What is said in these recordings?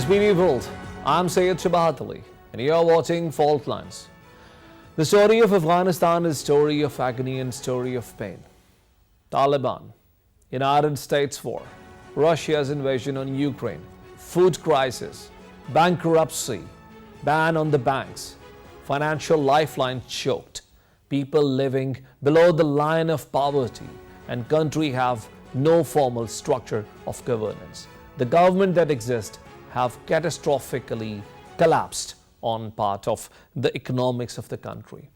BB World. I'm SYED, and you're watching Fault Lines. The story of Afghanistan is a story of agony and story of pain. Taliban, United States war, Russia's invasion on Ukraine, food crisis, bankruptcy, ban on the banks, financial lifeline choked, people living below the line of poverty, and country have no formal structure of governance. The government that exists have catastrophically collapsed on part of the economics of the country.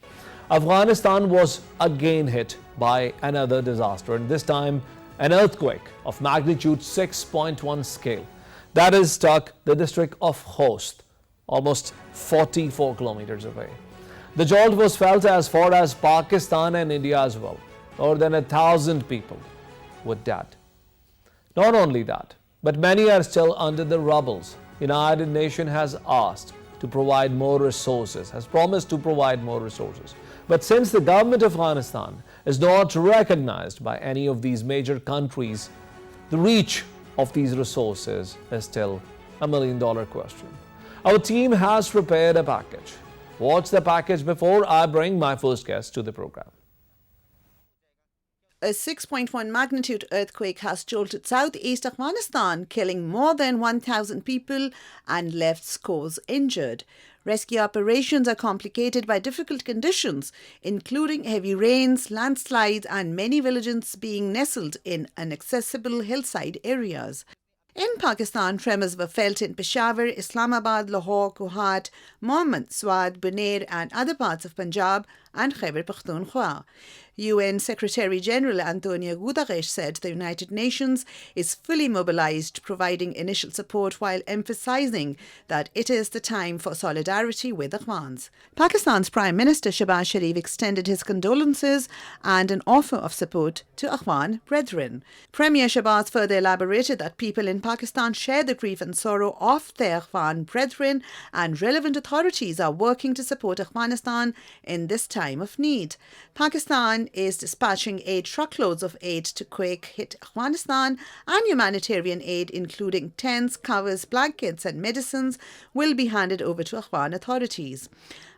Afghanistan was again hit by another disaster, and this time an earthquake of magnitude 6.1 scale that has struck the district of Khost, almost 44 kilometers away. The jolt was felt as far as Pakistan and India as well. More than 1,000 people were dead. Not only that, but many are still under the rubbles. United Nations has asked to provide more resources, has promised to provide more resources. But since the government of Afghanistan is not recognized by any of these major countries, the reach of these resources is still a $1 million question. Our team has prepared a package. Watch the package before I bring my first guest to the program. A 6.1 magnitude earthquake has jolted southeast Afghanistan, killing more than 1,000 people and left scores injured. Rescue operations are complicated by difficult conditions, including heavy rains, landslides, and many villages being nestled in inaccessible hillside areas. In Pakistan, tremors were felt in Peshawar, Islamabad, Lahore, Kohat, Mohmand, Swat, Bunair, and other parts of Punjab and Khyber Pakhtunkhwa. UN Secretary-General Antonio Guterres said the United Nations is fully mobilized, providing initial support while emphasizing that it is the time for solidarity with Afghans. Pakistan's Prime Minister Shehbaz Sharif extended his condolences and an offer of support to Afghan brethren. Premier Shehbaz further elaborated that people in Pakistan share the grief and sorrow of their Afghan brethren, and relevant authorities are working to support Afghanistan in this time of need. Pakistan is dispatching 8 truckloads of aid to quake-hit Afghanistan, and humanitarian aid including tents, covers, blankets and medicines will be handed over to Afghan authorities.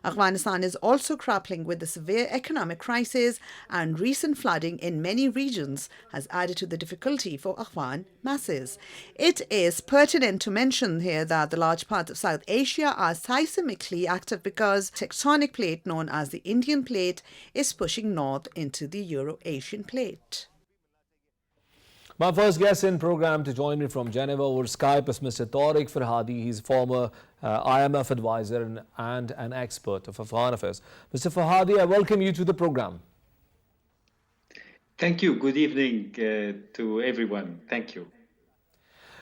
Afghanistan is also grappling with the severe economic crisis, and recent flooding in many regions has added to the difficulty for Afghan masses. It is pertinent to mention here that the large parts of South Asia are seismically active because the tectonic plate known as the Indian plate is pushing north into the Euro-Asian plate. My first guest in program to join me from Geneva over Skype is Mr. Tariq Farhadi. He's former IMF advisor and an expert of Afghan affairs. Mr. Farhadi, I welcome you to the program. Thank you. Good evening to everyone. Thank you.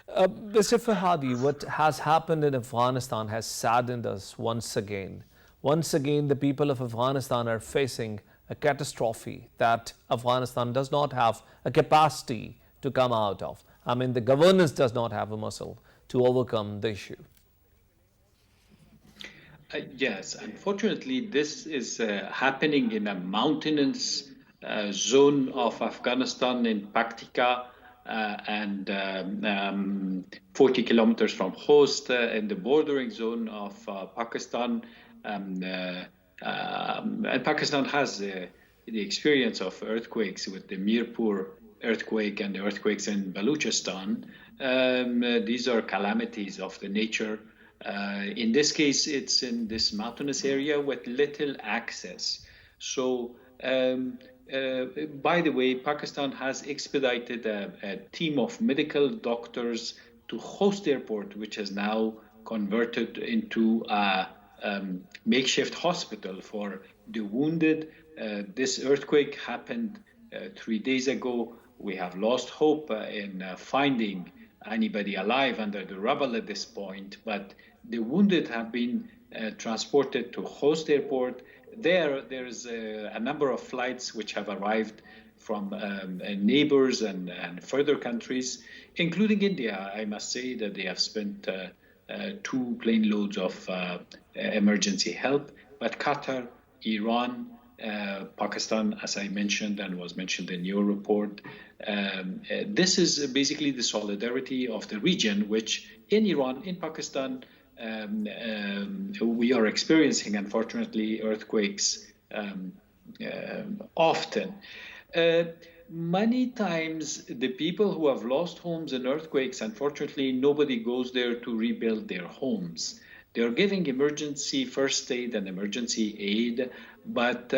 Mr. Farhadi, what has happened in Afghanistan has saddened us once again. Once again, the people of Afghanistan are facing a catastrophe that Afghanistan does not have a capacity to come out of. I mean, the governance does not have a muscle to overcome the issue. Yes, unfortunately, this is happening in a mountainous zone of Afghanistan in Paktika and 40 kilometers from Khost in the bordering zone of Pakistan. And Pakistan has the experience of earthquakes with the Mirpur earthquake and the earthquakes in Balochistan. These are calamities of the nature. In this case, it's in this mountainous area with little access. So, by the way, Pakistan has expedited a team of medical doctors to Khost Airport, which is now converted into a makeshift hospital for the wounded. This earthquake happened 3 days ago. We have lost hope in finding anybody alive under the rubble at this point, but the wounded have been transported to Khost Airport. There's a number of flights which have arrived from neighbors and further countries, including India. I must say that they have spent 2 plane loads of emergency help, but Qatar, Iran, Pakistan, as I mentioned and was mentioned in your report. This is basically the solidarity of the region, which in Iran, in Pakistan, we are experiencing, unfortunately, earthquakes often. Many times, the people who have lost homes in earthquakes, unfortunately, nobody goes there to rebuild their homes. They're giving emergency first aid and emergency aid, but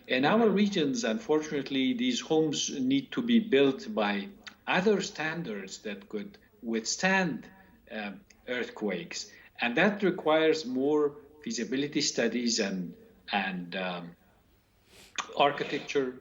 in our regions, unfortunately, these homes need to be built by other standards that could withstand earthquakes, and that requires more feasibility studies and architecture,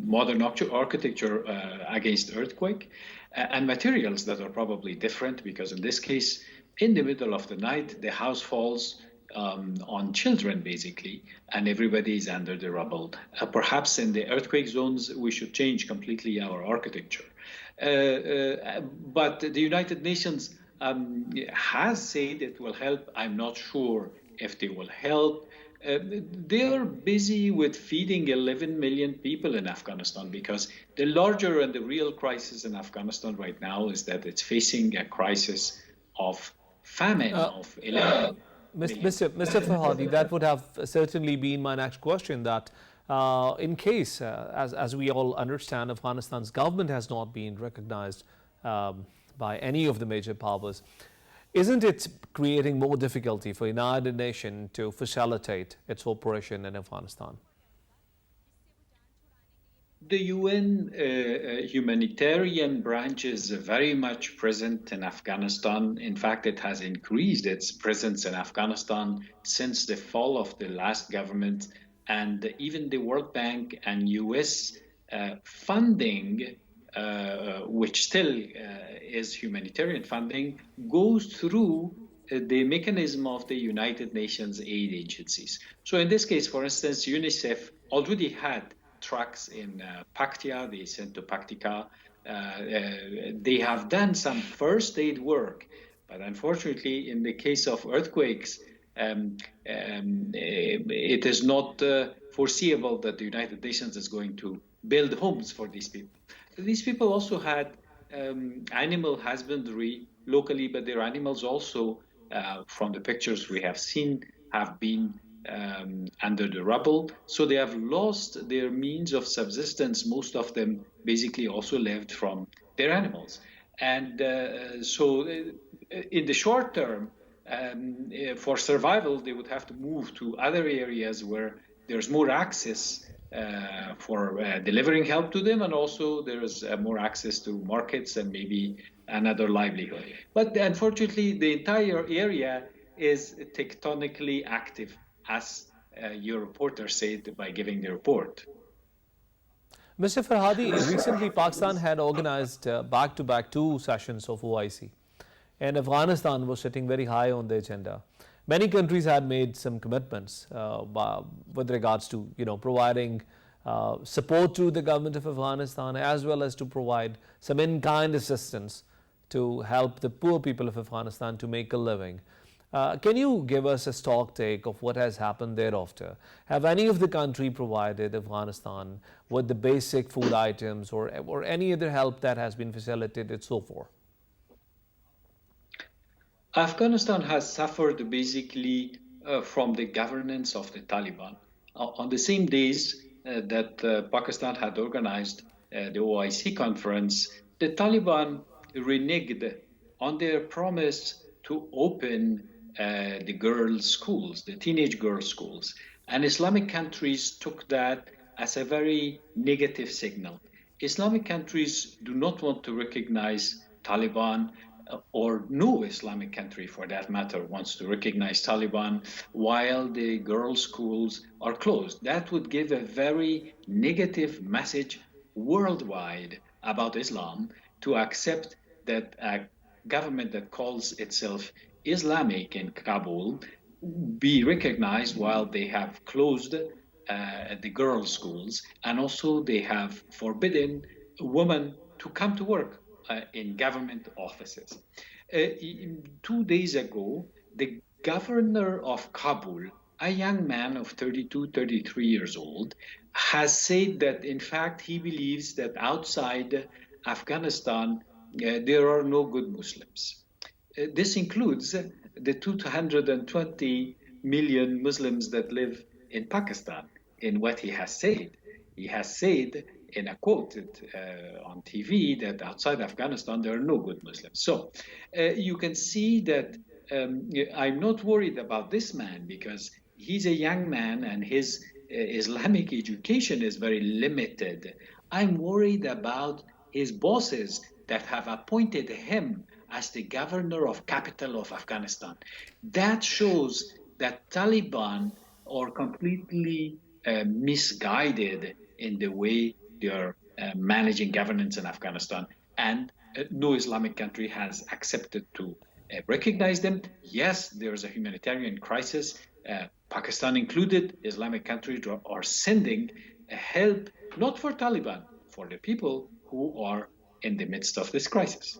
modern architecture against earthquake, and materials that are probably different, because in this case, in the middle of the night, the house falls on children, basically, and everybody is under the rubble. Perhaps in the earthquake zones, we should change completely our architecture. But the United Nations has said it will help. I'm not sure if they will help. They are busy with feeding 11 million people in Afghanistan, because the larger and the real crisis in Afghanistan right now is that it's facing a crisis of famine of 11 million. Mr. Farhadi, that would have certainly been my next question, that in case, as we all understand, Afghanistan's government has not been recognized by any of the major powers. Isn't it creating more difficulty for the United Nations to facilitate its operation in Afghanistan? The UN humanitarian branch is very much present in Afghanistan. In fact, it has increased its presence in Afghanistan since the fall of the last government, and even the World Bank and US funding, which still is humanitarian funding, goes through the mechanism of the United Nations aid agencies. So in this case, for instance, UNICEF already had trucks in Paktia. They sent to Paktika. They have done some first aid work, but unfortunately, in the case of earthquakes, it is not foreseeable that the United Nations is going to build homes for these people. These people also had animal husbandry locally, but their animals also, from the pictures we have seen, have been under the rubble. So they have lost their means of subsistence. Most of them basically also lived from their animals. And so in the short term, for survival, they would have to move to other areas where there's more access for delivering help to them, and also there's more access to markets and maybe another livelihood. But unfortunately, the entire area is tectonically active, as your reporter said by giving the report. Mr. Farhadi, recently Pakistan had organized back-to-back 2 sessions of OIC, and Afghanistan was sitting very high on the agenda. Many countries had made some commitments with regards to, providing support to the government of Afghanistan, as well as to provide some in-kind assistance to help the poor people of Afghanistan to make a living. Can you give us a stock take of what has happened thereafter? Have any of the country provided Afghanistan with the basic food items or any other help that has been facilitated so far? Afghanistan has suffered basically from the governance of the Taliban. On the same days that Pakistan had organized the OIC conference, the Taliban reneged on their promise to open the girls' schools, the teenage girls' schools. And Islamic countries took that as a very negative signal. Islamic countries do not want to recognize Taliban, or no Islamic country for that matter wants to recognize Taliban while the girls' schools are closed. That would give a very negative message worldwide about Islam, to accept that a government that calls itself Islamic in Kabul be recognized while they have closed the girls' schools, and also they have forbidden women to come to work in government offices. 2 days ago, the governor of Kabul a young man of 32, 33 years old, has said that in fact he believes that outside Afghanistan there are no good Muslims. This includes the 220 million Muslims that live in Pakistan, in what he has said. He has said in a quote on TV that outside Afghanistan there are no good Muslims. So you can see that I'm not worried about this man because he's a young man and his Islamic education is very limited. I'm worried about his bosses that have appointed him as the governor of capital of Afghanistan. That shows that Taliban are completely misguided in the way they are managing governance in Afghanistan, and no Islamic country has accepted to recognize them. Yes, there is a humanitarian crisis, Pakistan included. Islamic countries are sending help, not for Taliban, for the people who are in the midst of this crisis.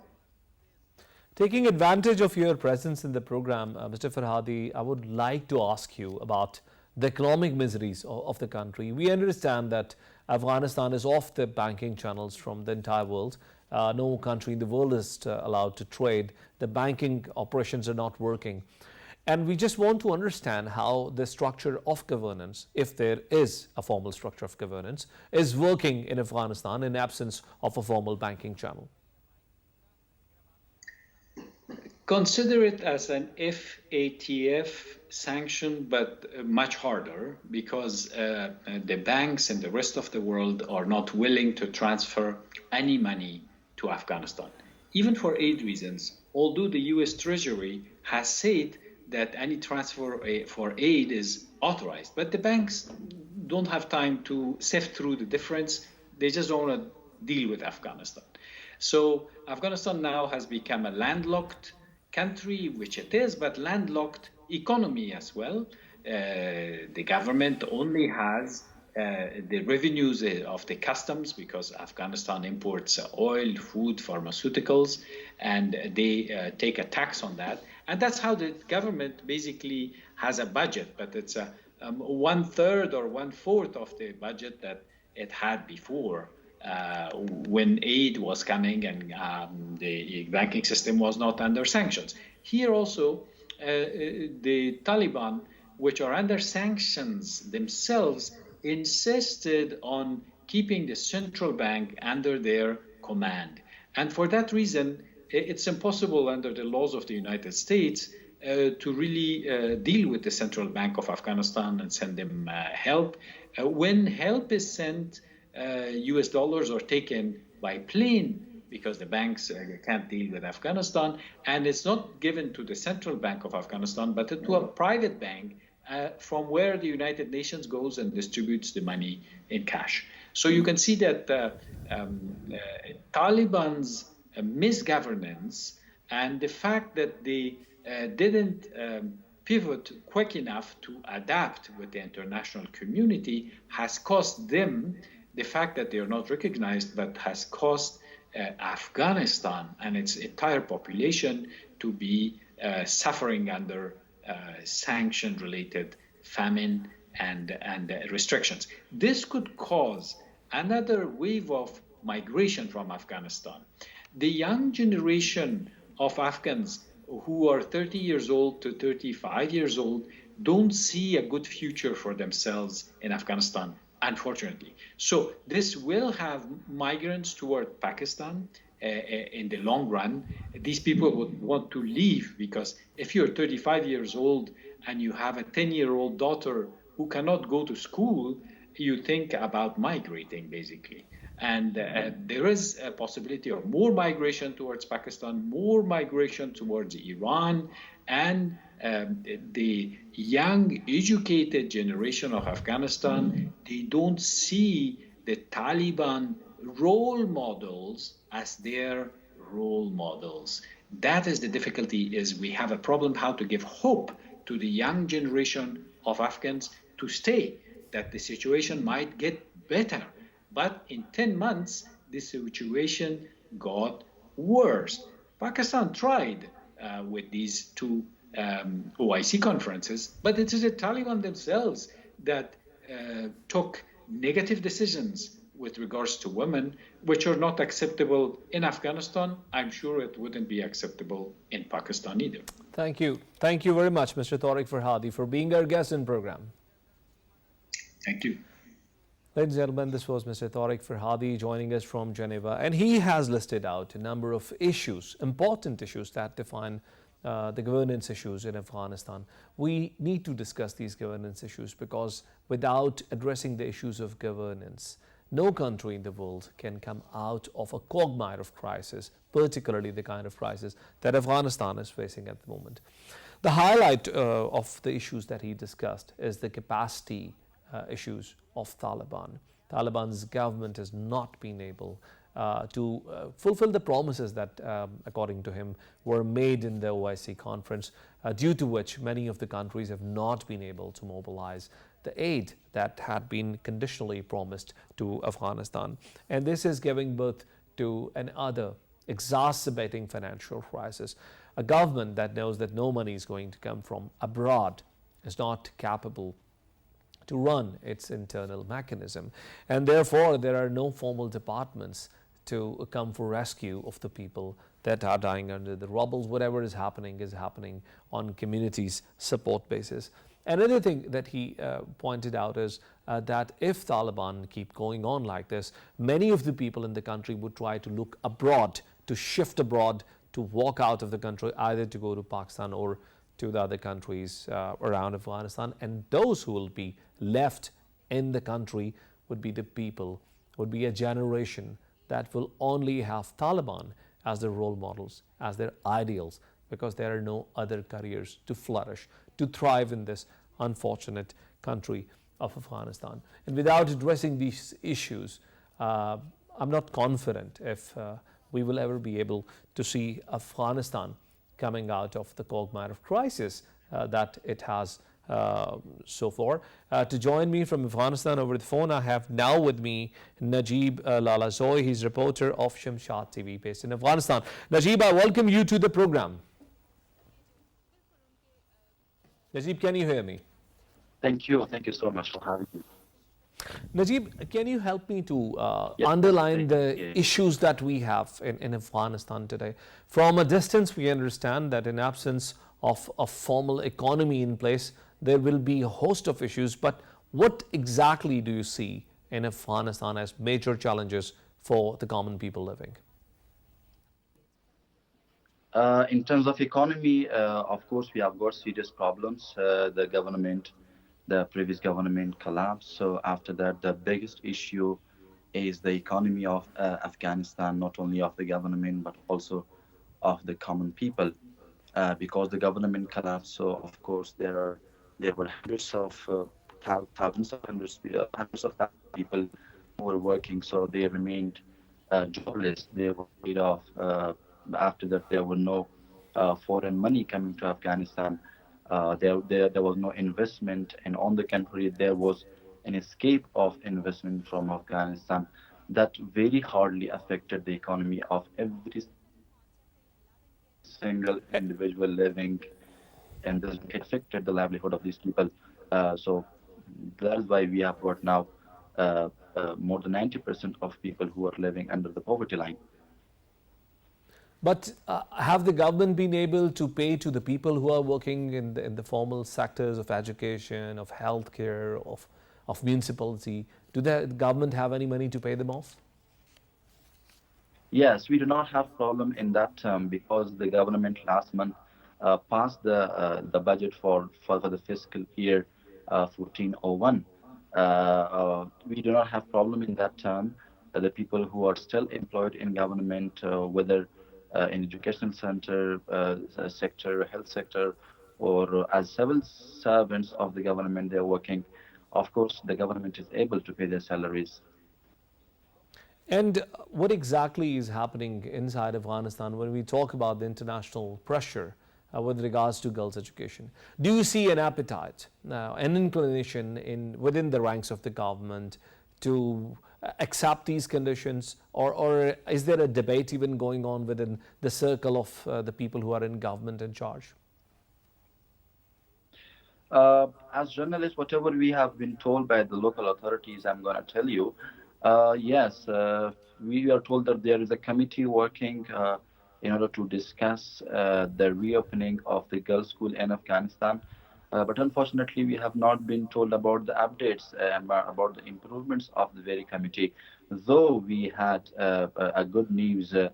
Taking advantage of your presence in the program, Mr. Farhadi, I would like to ask you about the economic miseries of the country. We understand that Afghanistan is off the banking channels from the entire world. No country in the world is allowed to trade. The banking operations are not working. And we just want to understand how the structure of governance, if there is a formal structure of governance, is working in Afghanistan in absence of a formal banking channel. Consider it as an FATF sanction, but much harder because the banks and the rest of the world are not willing to transfer any money to Afghanistan, even for aid reasons. Although the US Treasury has said that any transfer for aid is authorized, but the banks don't have time to sift through the difference. They just don't want to deal with Afghanistan. So Afghanistan now has become a landlocked country, which it is, but landlocked economy as well. The government only has the revenues of the customs because Afghanistan imports oil, food, pharmaceuticals, and they take a tax on that. And that's how the government basically has a budget, but it's a 1/3 or 1/4 of the budget that it had before. When aid was coming and the banking system was not under sanctions. Here also, the Taliban, which are under sanctions themselves, insisted on keeping the central bank under their command. And for that reason, it's impossible under the laws of the United States to really deal with the Central Bank of Afghanistan and send them help. When help is sent, US dollars are taken by plane because the banks can't deal with Afghanistan, and it's not given to the Central Bank of Afghanistan, but to a private bank from where the United Nations goes and distributes the money in cash. So you can see that Taliban's misgovernance and the fact that they didn't pivot quick enough to adapt with the international community has cost them the fact that they are not recognized, but has caused Afghanistan and its entire population to be suffering under sanction-related famine and restrictions. This could cause another wave of migration from Afghanistan. The young generation of Afghans who are 30 years old to 35 years old don't see a good future for themselves in Afghanistan, unfortunately. So this will have migrants toward Pakistan in the long run. These people would want to leave because if you're 35 years old and you have a 10-year-old daughter who cannot go to school, you think about migrating, basically. And there is a possibility of more migration towards Pakistan, more migration towards Iran, and the young, educated generation of Afghanistan, they don't see the Taliban role models as their role models. That is the difficulty, is we have a problem how to give hope to the young generation of Afghans to stay, that the situation might get better. But in 10 months, the situation got worse. Pakistan tried with these two OIC conferences, but it is the Taliban themselves that took negative decisions with regards to women, which are not acceptable in Afghanistan. I'm sure it wouldn't be acceptable in Pakistan either. Thank you. Thank you very much, Mr. Tariq Farhadi, for being our guest in program. Thank you. Ladies and gentlemen, this was Mr. Tariq Farhadi joining us from Geneva, and he has listed out a number of issues, important issues that define the governance issues in Afghanistan. We need to discuss these governance issues because without addressing the issues of governance, no country in the world can come out of a quagmire of crisis, particularly the kind of crisis that Afghanistan is facing at the moment. The highlight of the issues that he discussed is the capacity issues of Taliban. Taliban's government has not been able to fulfill the promises that, according to him, were made in the OIC conference, due to which many of the countries have not been able to mobilize the aid that had been conditionally promised to Afghanistan. And this is giving birth to another exacerbating financial crisis. A government that knows that no money is going to come from abroad is not capable to run its internal mechanism, and therefore there are no formal departments to come for rescue of the people that are dying under the rubble. Whatever is happening on communities' support basis. Another thing that he pointed out is that if Taliban keep going on like this, many of the people in the country would try to look abroad, to shift abroad, to walk out of the country, either to go to Pakistan or to the other countries around Afghanistan. And those who will be left in the country would be the people, would be a generation that will only have Taliban as their role models, as their ideals, because there are no other careers to flourish, to thrive in this unfortunate country of Afghanistan. And without addressing these issues, I'm not confident if we will ever be able to see Afghanistan coming out of the quagmire of crisis that it has so far. To join me from Afghanistan over the phone, I have now with me Najib Lalazoy. He's reporter of Shamshad TV based in Afghanistan. Najib, I welcome you to the program. Najib, can you hear me? Thank you. Thank you so much for having me. Najib, can you help me to Yes, underline the yeah. issues that we have in Afghanistan today? From a distance, we understand that in absence of a formal economy in place, there will be a host of issues. But what exactly do you see in Afghanistan as major challenges for the common people living? In terms of economy, of course, we have got serious problems. The previous government collapsed. So after that, the biggest issue is the economy of Afghanistan, not only of the government, but also of the common people. Because the government collapsed, so of course there were hundreds of thousands of people who were working, so they remained jobless. They were laid off. After that, there were no foreign money coming to Afghanistan. There was no investment, and on the contrary, there was an escape of investment from Afghanistan that very hardly affected the economy of every single individual living, and this affected the livelihood of these people. So that is why we have got now more than 90% of people who are living under the poverty line. But have the government been able to pay to the people who are working in the formal sectors of education, of healthcare, of municipality? Do the government have any money to pay them off? Yes, we do not have problem in that term because the government last month passed the budget for the fiscal year 1401. We do not have problem in that term. The people who are still employed in government, whether in educational sector, health sector, or as civil servants of the government, they are working. Of course, the government is able to pay their salaries. And what exactly is happening inside Afghanistan when we talk about the international pressure with regards to girls' education? Do you see an appetite, an inclination within the ranks of the government to accept these conditions, or is there a debate even going on within the circle of the people who are in government in charge? As journalists, whatever we have been told by the local authorities, I'm going to tell you. Yes, we are told that there is a committee working in order to discuss the reopening of the girls' school in Afghanistan. But unfortunately, we have not been told about the updates and about the improvements of the very committee. Though we had a good news a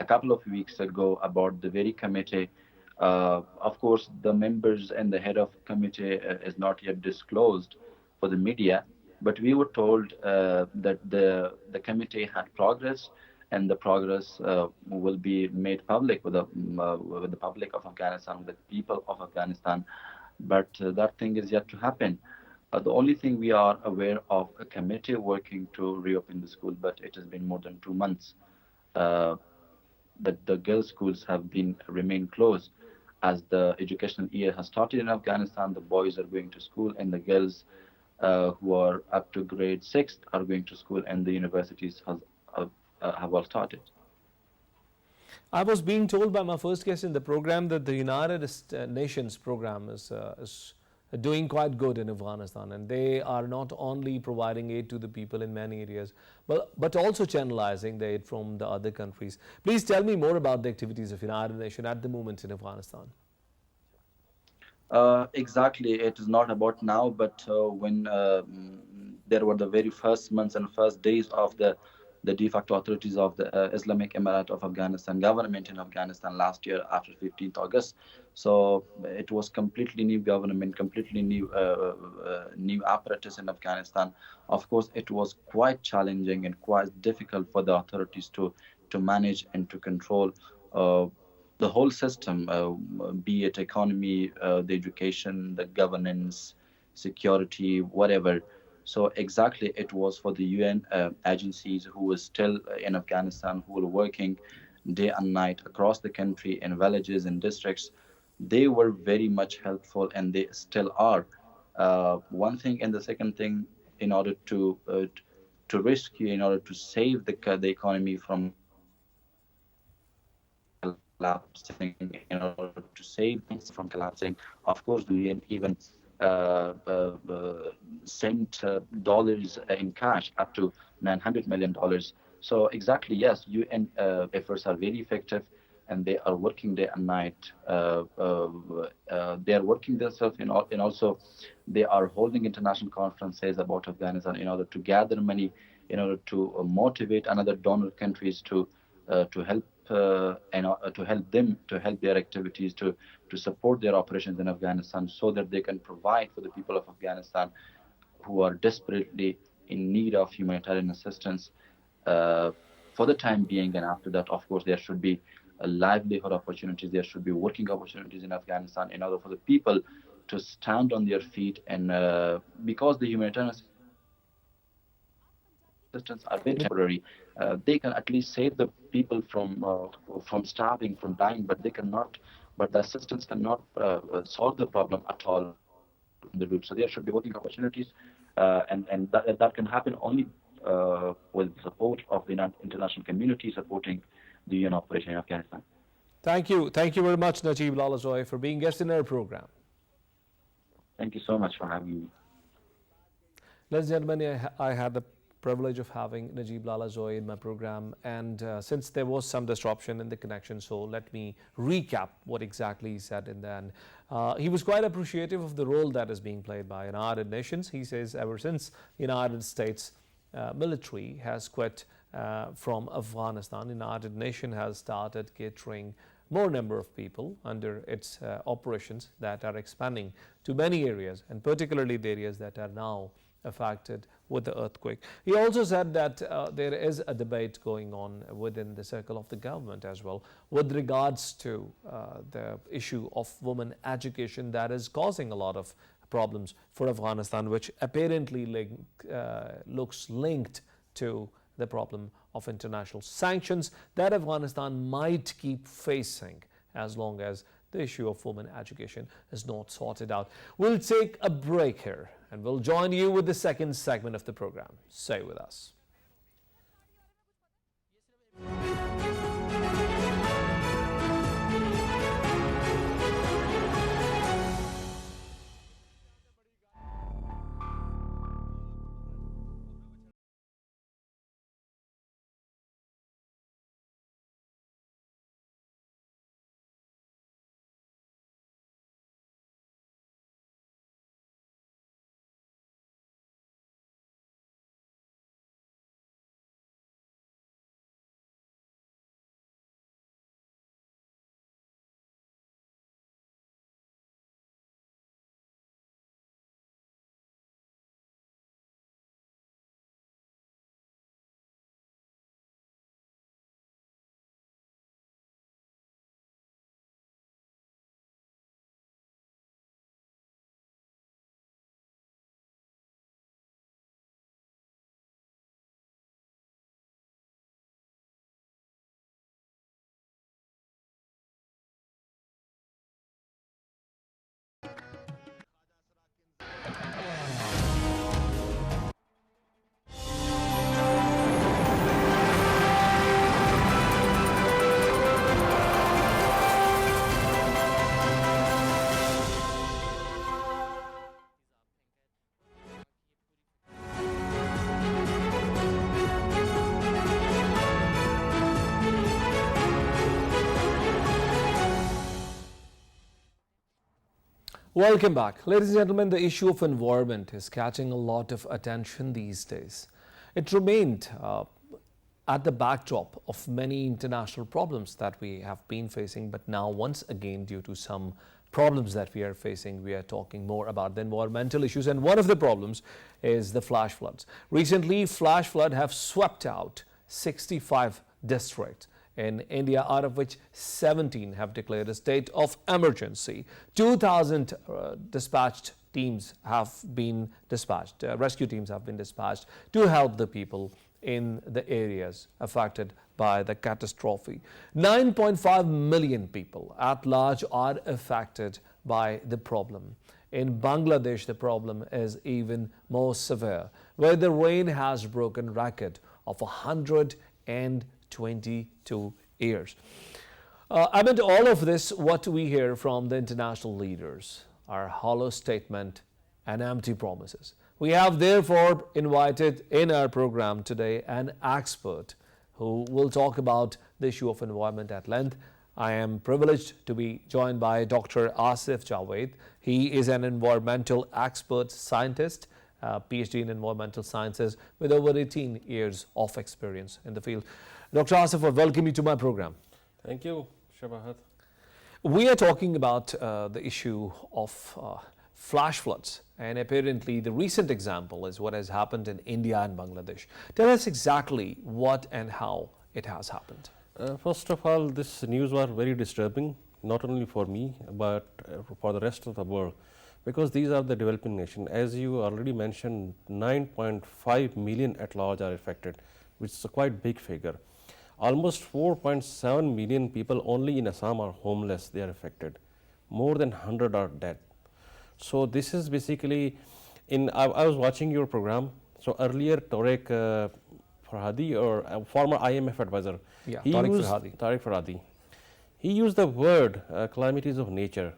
couple of weeks ago about the very committee. Of course, the members and the head of committee is not yet disclosed for the media, but we were told that the committee had progress, and the progress will be made public with the public of Afghanistan, with the people of Afghanistan. But that thing is yet to happen. The only thing we are aware of a committee working to reopen the school, but it has been more than 2 months. Uh, that the girls' schools have been remain closed as the educational year has started in Afghanistan. The boys are going to school, and the girls who are up to grade 6 are going to school, and the universities have all started. I was being told by my first guest in the program that the United Nations program is doing quite good in Afghanistan, and they are not only providing aid to the people in many areas, but also channelizing the aid from the other countries. Please tell me more about the activities of United Nations at the moment in Afghanistan. Exactly, it is not about now, but when there were the very first months and first days of the de facto authorities of the Islamic Emirate of Afghanistan government in Afghanistan last year after 15th August. So it was completely new government, completely new apparatus in Afghanistan. Of course, it was quite challenging and quite difficult for the authorities to manage and to control. The whole system, be it economy, the education, the governance, security, whatever. So exactly, it was for the UN agencies who were still in Afghanistan, who were working day and night across the country in villages and districts. They were very much helpful, and they still are. One thing, and the second thing, in order to rescue, in order to save the economy from collapsing, in order to save things from collapsing. Of course, the UN even sent dollars in cash up to $900 million. So exactly, yes, UN efforts are very effective, and they are working day and night. They are working themselves, and also they are holding international conferences about Afghanistan in order to gather money, in order to motivate another donor countries to help to help them, to help their activities, to support their operations in Afghanistan, so that they can provide for the people of Afghanistan who are desperately in need of humanitarian assistance for the time being. And after that, of course, there should be livelihood opportunities, there should be working opportunities in Afghanistan in order for the people to stand on their feet. And because the humanitarian assistance are very temporary, they can at least save the people from starving, from dying, but they cannot. But the assistance cannot solve the problem at all on the route. So there should be working opportunities, and that can happen only with support of the international community supporting the UN operation in Afghanistan. Thank you. Thank you very much, Najib Lalazoy, for being guest in our program. Thank you so much for having me. Ladies and gentlemen, I had the privilege of having Najib Lalazoy in my program, and since there was some disruption in the connection, so let me recap what exactly he said in the end. He was quite appreciative of the role that is being played by United Nations. He says ever since United States military has quit from Afghanistan, United Nations has started catering more number of people under its operations that are expanding to many areas, and particularly the areas that are now affected with the earthquake. He also said that there is a debate going on within the circle of the government as well with regards to the issue of women education that is causing a lot of problems for Afghanistan, which apparently looks linked to the problem of international sanctions that Afghanistan might keep facing as long as the issue of women education is not sorted out. We'll take a break here and we'll join you with the second segment of the program. Stay with us. Welcome back. Ladies and gentlemen, the issue of environment is catching a lot of attention these days. It remained at the backdrop of many international problems that we have been facing, but now once again, due to some problems that we are facing, we are talking more about the environmental issues, and one of the problems is the flash floods. Recently, flash flood have swept out 65 districts in India, out of which 17 have declared a state of emergency. 2,000 dispatched teams have been dispatched, rescue teams have been dispatched to help the people in the areas affected by the catastrophe. 9.5 million people at large are affected by the problem. In Bangladesh, the problem is even more severe, where the rain has broken record of 122 years. Amid all of this, what we hear from the international leaders are hollow statements and empty promises. We have therefore invited in our program today an expert who will talk about the issue of environment at length. I am privileged to be joined by Dr. Asif Javed. He is an environmental expert scientist, PhD in environmental sciences with over 18 years of experience in the field. Dr. Asif, I welcome you to my program. Thank you, Shabahat. We are talking about the issue of flash floods, and apparently the recent example is what has happened in India and Bangladesh. Tell us exactly what and how it has happened. First of all, this news was very disturbing, not only for me, but for the rest of the world, because these are the developing nations. As you already mentioned, 9.5 million at large are affected, which is a quite big figure. Almost 4.7 million people only in Assam are homeless, they are affected. More than 100 are dead. So this is basically, I was watching your program. So earlier, Tariq Farhadi, or former IMF advisor, Tariq Farhadi, he used the word calamities of nature.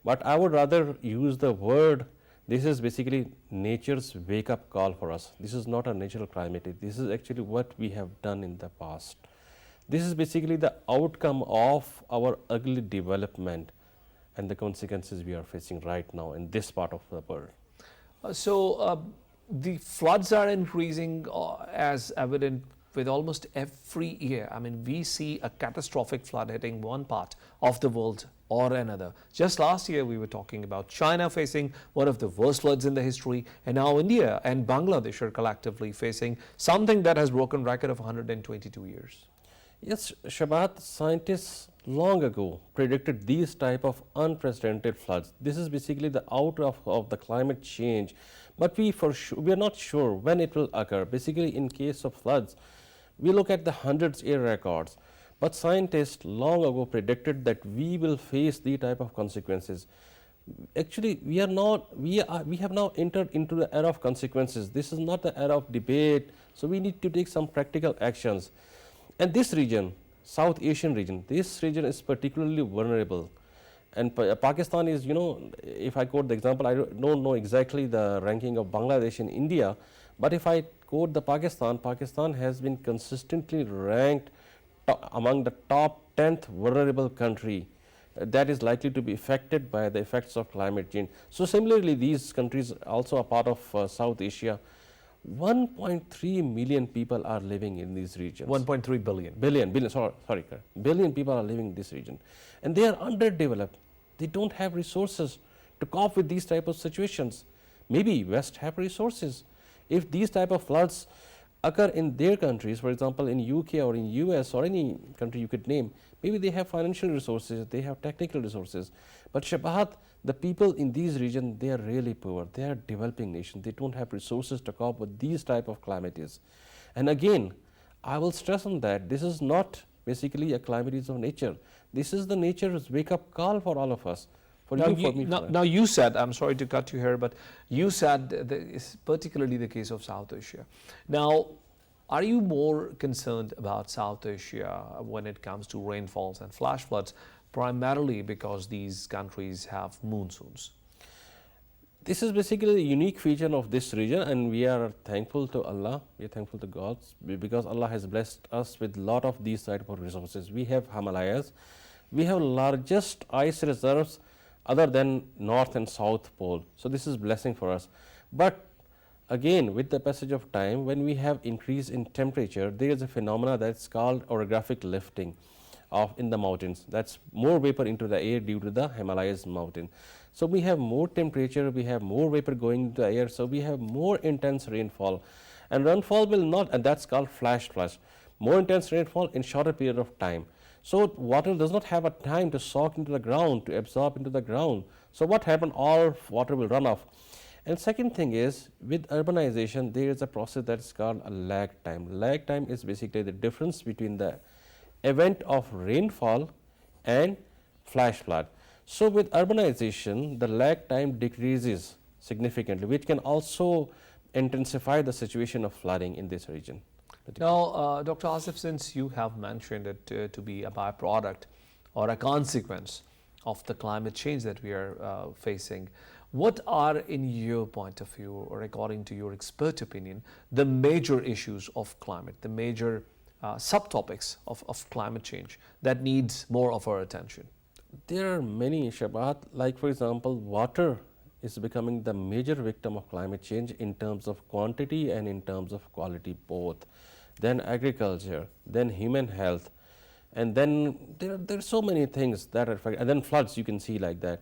But I would rather use the word, this is basically nature's wake up call for us. This is not a natural calamity. This is actually what we have done in the past. This is basically the outcome of our ugly development and the consequences we are facing right now in this part of the world. The floods are increasing as evident with almost every year. I mean, we see a catastrophic flood hitting one part of the world or another. Just last year, we were talking about China facing one of the worst floods in the history, and now India and Bangladesh are collectively facing something that has broken record of 122 years. Yes, Shabahat, scientists long ago predicted these type of unprecedented floods. This is basically the outcome of the climate change, but we are not sure when it will occur. Basically, in case of floods, we look at the hundreds-year records, but scientists long ago predicted that we will face the type of consequences. Actually, we have now entered into the era of consequences. This is not the era of debate, so we need to take some practical actions. And this region, South Asian region, this region is particularly vulnerable. And Pakistan is, if I quote the example, I don't know exactly the ranking of Bangladesh and India, but if I quote the Pakistan has been consistently ranked among the top 10th vulnerable country that is likely to be affected by the effects of climate change. So similarly, these countries also are part of South Asia. 1.3 million people are living in these regions. 1.3 billion. Billion people are living in this region, and they are underdeveloped. They don't have resources to cope with these type of situations. Maybe West have resources. If these type of floods occur in their countries, for example in UK or in US or any country you could name, maybe they have financial resources, they have technical resources. But Shabahat, the people in these regions, they are really poor. They are developing nations. They don't have resources to cope with these type of calamities. And again, I will stress on that. This is not basically a calamities of nature. This is the nature's wake up call for all of us. Now you said, I'm sorry to cut you here, but you said that it's particularly the case of South Asia. Now, are you more concerned about South Asia when it comes to rainfalls and flash floods, primarily because these countries have monsoons? This is basically a unique feature of this region, and we are thankful to Allah, we are thankful to God, because Allah has blessed us with a lot of these type of resources. We have Himalayas, we have largest ice reserves other than north and south pole. So this is blessing for us. But again, with the passage of time, when we have increase in temperature, there is a phenomena that's called orographic lifting of in the mountains. That's more vapor into the air due to the Himalayas mountain. So we have more temperature, we have more vapor going into the air, so we have more intense rainfall. And rainfall will not, and that's called flash flood. More intense rainfall in shorter period of time. So water does not have a time to soak into the ground, to absorb into the ground. So what happened? All water will run off. And second thing is, with urbanization, there is a process that is called a lag time. Lag time is basically the difference between the event of rainfall and flash flood. So with urbanization, the lag time decreases significantly, which can also intensify the situation of flooding in this region. Now, Dr. Asif, since you have mentioned it to be a byproduct or a consequence of the climate change that we are facing, what are, in your point of view, or according to your expert opinion, the major issues of climate, the major subtopics of climate change that needs more of our attention? There are many, Shabahat. Like for example, water is becoming the major victim of climate change in terms of quantity and in terms of quality both. Then agriculture, then human health, and then there are so many things that are affected, and then floods you can see like that.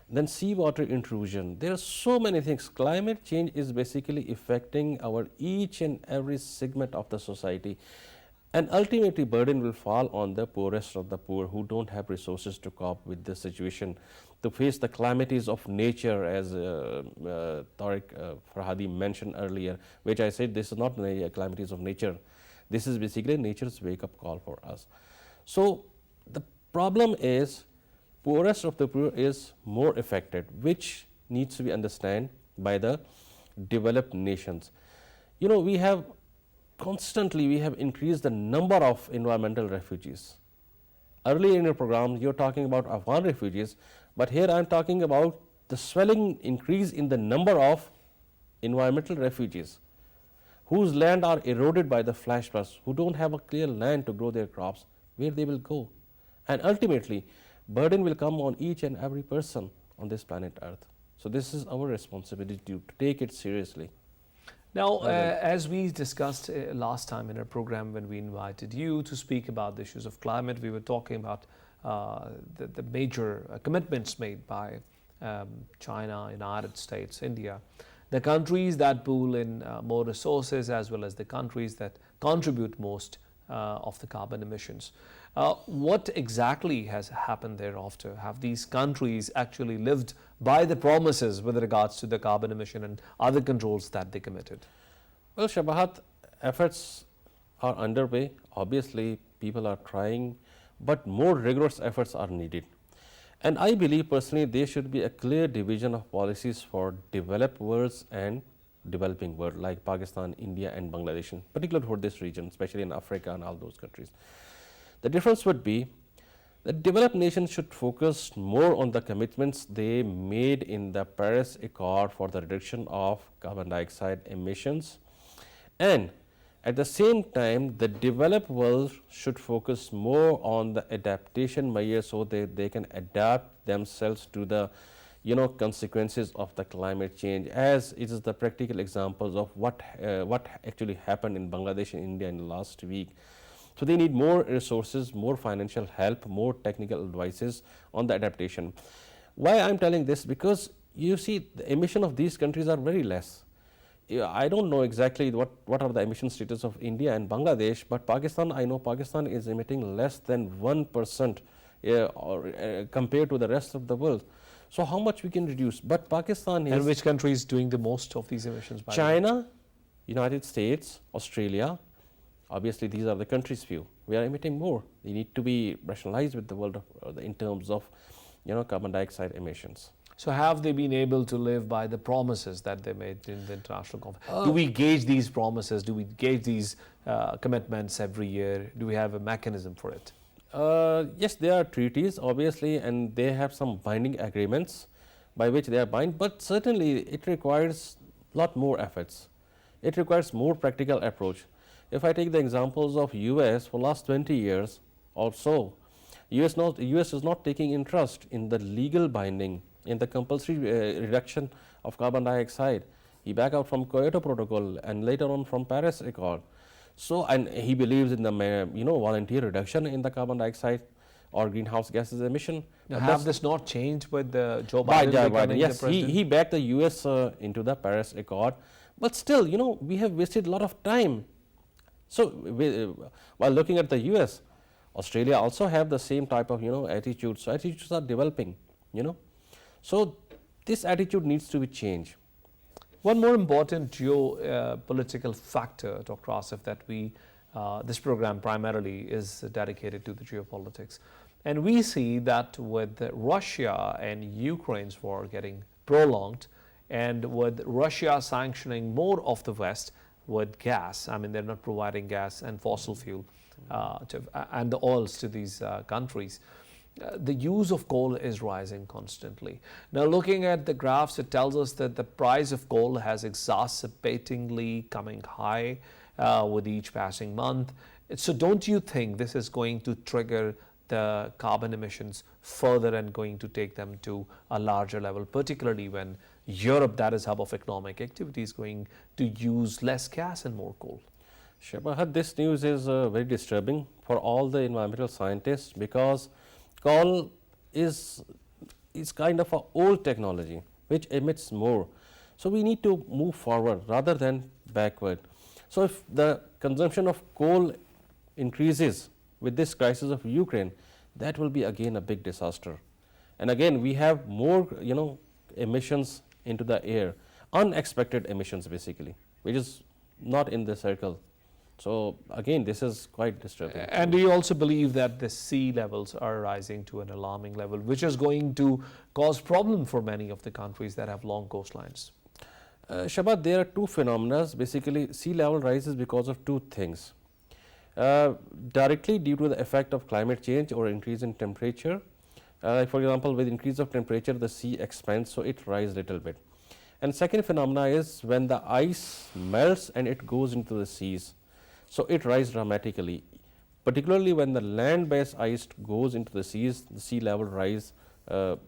Then seawater intrusion. There are so many things. Climate change is basically affecting our each and every segment of the society. And ultimately burden will fall on the poorest of the poor who don't have resources to cope with the situation, to face the calamities of nature, as Tariq Farhadi mentioned earlier, which I said this is not the calamities of nature. This is basically nature's wake-up call for us. So the problem is poorest of the poor is more affected, which needs to be understood by the developed nations. You know, we have increased the number of environmental refugees. Earlier in your program, you're talking about Afghan refugees, but here I'm talking about the swelling increase in the number of environmental refugees whose land are eroded by the flash floods, who don't have a clear land to grow their crops, where they will go. And ultimately, burden will come on each and every person on this planet Earth. So this is our responsibility to take it seriously. Now, as we discussed last time in our program when we invited you to speak about the issues of climate, we were talking about the major commitments made by China, United States, India, the countries that pool in more resources, as well as the countries that contribute most of the carbon emissions. What exactly has happened thereafter? Have these countries actually lived by the promises with regards to the carbon emission and other controls that they committed? Well, Shabahat, efforts are underway. Obviously, people are trying, but more rigorous efforts are needed. And I believe personally there should be a clear division of policies for developed worlds and developing world, like Pakistan, India and Bangladesh, particularly for this region, especially in Africa and all those countries. The difference would be that developed nations should focus more on the commitments they made in the Paris Accord for the reduction of carbon dioxide emissions, and at the same time the developed world should focus more on the adaptation measures so that they can adapt themselves to the consequences of the climate change, as it is the practical examples of what actually happened in Bangladesh and India in the last week. So they need more resources, more financial help, more technical advices on the adaptation. Why I'm telling this? Because you see the emission of these countries are very less. I don't know exactly what are the emission status of India and Bangladesh, but Pakistan, I know Pakistan is emitting less than 1% compared to the rest of the world. So how much we can reduce? But Pakistan is... And which country is doing the most of these emissions? By China, United States, Australia. Obviously, these are the countries' view. We are emitting more. They need to be rationalized with the world in terms of, carbon dioxide emissions. So have they been able to live by the promises that they made in the international conference? Do we gauge these promises? Do we gauge these commitments every year? Do we have a mechanism for it? Yes, there are treaties, obviously, and they have some binding agreements by which they are bound, but certainly it requires a lot more efforts. It requires more practical approach. If I take the examples of US for last 20 years or so, US is not taking interest in the legal binding in the compulsory reduction of carbon dioxide. He backed out from Kyoto Protocol and later on from Paris Accord. So, and he believes in the volunteer reduction in the carbon dioxide or greenhouse gases emission. Now, But have that's- this not changed with Joe by Biden Joe becoming Biden, the yes, president? he backed the US into the Paris Accord, but still, we have wasted a lot of time. So, while looking at the US, Australia also have the same type of attitude. So, attitudes are developing. So this attitude needs to be changed. One more important geopolitical factor, Dr. Asif, that this program primarily is dedicated to the geopolitics. And we see that with Russia and Ukraine's war getting prolonged, and with Russia sanctioning more of the West with gas, I mean, they're not providing gas and fossil fuel and the oils to these countries. The use of coal is rising constantly. Now, looking at the graphs, it tells us that the price of coal has exacerbatingly coming high with each passing month. So don't you think this is going to trigger the carbon emissions further and going to take them to a larger level, particularly when Europe, that is hub of economic activity, is going to use less gas and more coal? Shabahat, this news is very disturbing for all the environmental scientists, because coal is kind of an old technology which emits more. So we need to move forward rather than backward. So if the consumption of coal increases with this crisis of Ukraine, that will be again a big disaster. And again, we have more emissions into the air, unexpected emissions basically, which is not in the circle. So again, this is quite disturbing. And do you also believe that the sea levels are rising to an alarming level, which is going to cause problem for many of the countries that have long coastlines? Shabahat, there are two phenomena. Basically, sea level rises because of two things. Directly due to the effect of climate change or increase in temperature. For example, with increase of temperature, the sea expands, so it rises little bit. And second phenomena is when the ice melts and it goes into the seas. So it rises dramatically, particularly when the land-based ice goes into the seas, the sea level rise there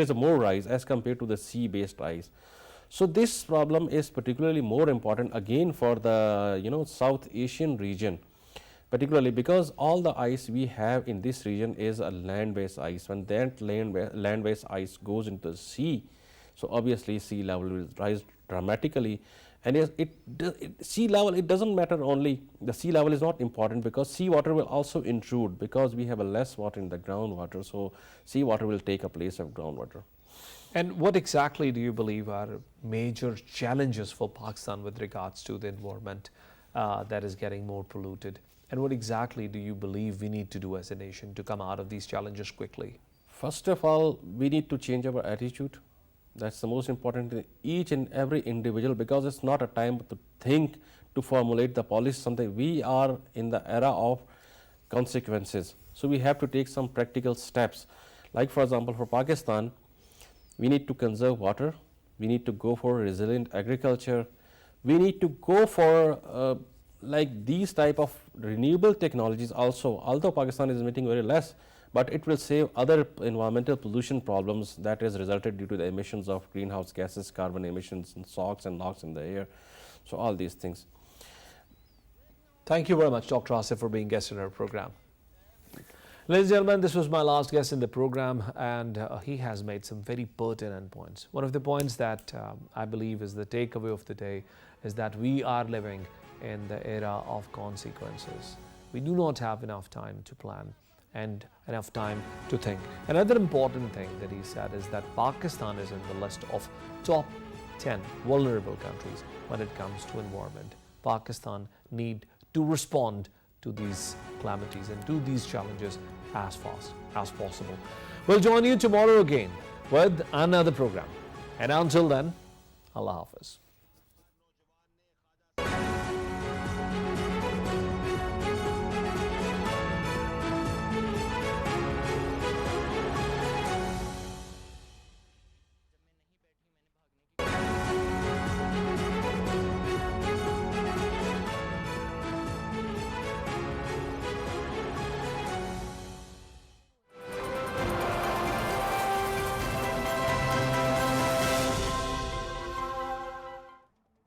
is a more rise as compared to the sea-based ice. So this problem is particularly more important again for the South Asian region, particularly because all the ice we have in this region is a land-based ice. When that land-based ice goes into the sea, so obviously sea level will rise dramatically. And sea level, it doesn't matter only, the sea level is not important, because sea water will also intrude, because we have a less water in the groundwater, so sea water will take a place of groundwater. And what exactly do you believe are major challenges for Pakistan with regards to the environment that is getting more polluted? And what exactly do you believe we need to do as a nation to come out of these challenges quickly? First of all, we need to change our attitude. That's the most important in each and every individual, because it's not a time to think, to formulate the policy, something. We are in the era of consequences. So we have to take some practical steps. Like for example, for Pakistan, we need to conserve water. We need to go for resilient agriculture. We need to go for like these type of renewable technologies also, although Pakistan is emitting very less, but it will save other environmental pollution problems that is resulted due to the emissions of greenhouse gases, carbon emissions, and SOx and NOx in the air. So all these things. Thank you very much, Dr. Asif, for being guest in our program. Ladies and gentlemen, this was my last guest in the program, and he has made some very pertinent points. One of the points that I believe is the takeaway of the day is that we are living in the era of consequences. We do not have enough time to plan and enough time to think. Another important thing that he said is that Pakistan is in the list of top 10 vulnerable countries when it comes to environment. Pakistan need to respond to these calamities and to these challenges as fast as possible. We'll join you tomorrow again with another program. And until then, Allah Hafiz.